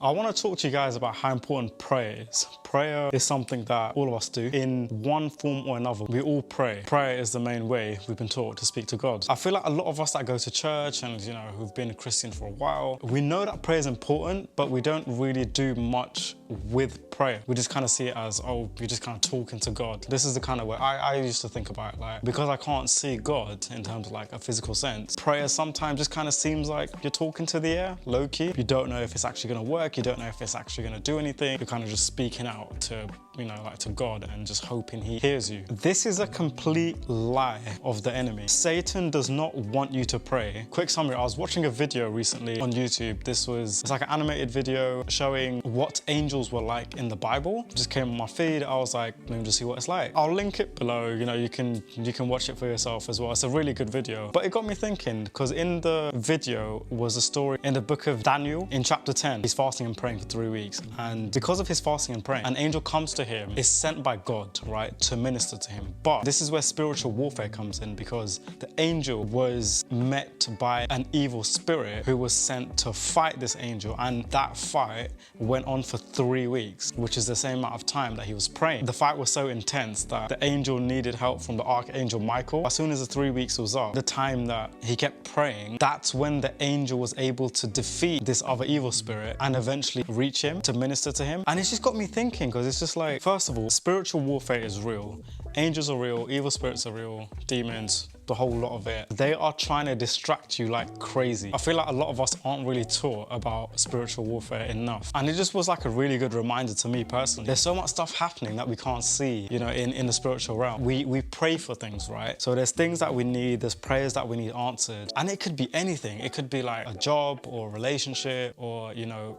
I want to talk to you guys about how important prayer is. Prayer is something that all of us do in one form or another. We all pray. Prayer is the main way we've been taught to speak to God. I feel like a lot of us that go to church and, who've been a Christian for a while, we know that prayer is important, but we don't really do much with prayer. We just kind of see it as, oh, you're just kind of talking to God. This is the kind of way I used to think about it. Like, because I can't see God in terms of like a physical sense, prayer sometimes just kind of seems like you're talking to the air, low key. You don't know if it's actually going to work. You don't know if it's actually going to do anything. You're kind of just speaking out to, to God and just hoping he hears you. This is a complete lie of the enemy. Satan does not want you to pray. Quick summary, I was watching a video recently on YouTube. It's like an animated video showing what angels were like in the Bible. It just came on my feed. I was like, let me just see what it's like. I'll link it below. You can watch it for yourself as well. It's a really good video. But it got me thinking, because in the video was a story in the book of Daniel in chapter 10. He's fasting and praying for 3 weeks. And because of his fasting and praying, an angel comes to him, is sent by God, right, to minister to him. But this is where spiritual warfare comes in, because the angel was met by an evil spirit who was sent to fight this angel. And that fight went on for 3 weeks, which is the same amount of time that he was praying. The fight was so intense that the angel needed help from the archangel Michael. As soon as the 3 weeks was up, the time that he kept praying, that's when the angel was able to defeat this other evil spirit and eventually reach him to minister to him. And it's just got me thinking, because it's just like, first of all, spiritual warfare is real. Angels are real, evil spirits are real, demons, the whole lot of it. They are trying to distract you like crazy. I feel like a lot of us aren't really taught about spiritual warfare enough. And it just was like a really good reminder to me personally. There's so much stuff happening that we can't see, in the spiritual realm. We pray for things, right? So there's things that we need, there's prayers that we need answered. And it could be anything. It could be like a job or a relationship or,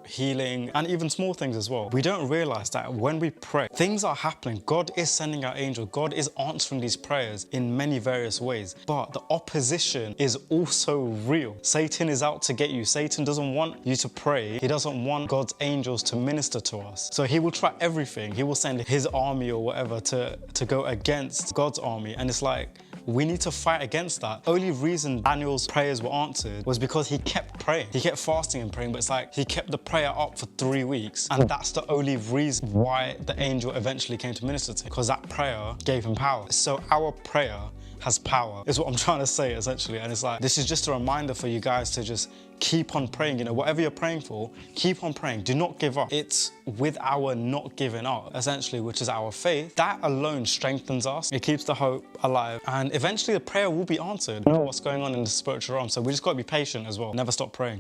healing, and even small things as well. We don't realize that when we pray, things are happening. God is sending out angels. God is answering these prayers in many various ways. But the opposition is also real. Satan is out to get you. Satan doesn't want you to pray. He doesn't want God's angels to minister to us. So he will try everything. He will send his army or whatever to go against God's army. And it's like, we need to fight against that. Only reason Daniel's prayers were answered was because he kept praying. He kept fasting and praying, but it's like he kept the prayer up for 3 weeks. And that's the only reason why the angel eventually came to minister to him, because that prayer gave him power. So our prayer has power, is what I'm trying to say essentially. And it's like, this is just a reminder for you guys to just keep on praying. Whatever you're praying for, keep on praying. Do not give up. It's with our not giving up, essentially, which is our faith. That alone strengthens us. It keeps the hope alive. And eventually the prayer will be answered. You know what's going on in the spiritual realm. So we just got to be patient as well. Never stop praying.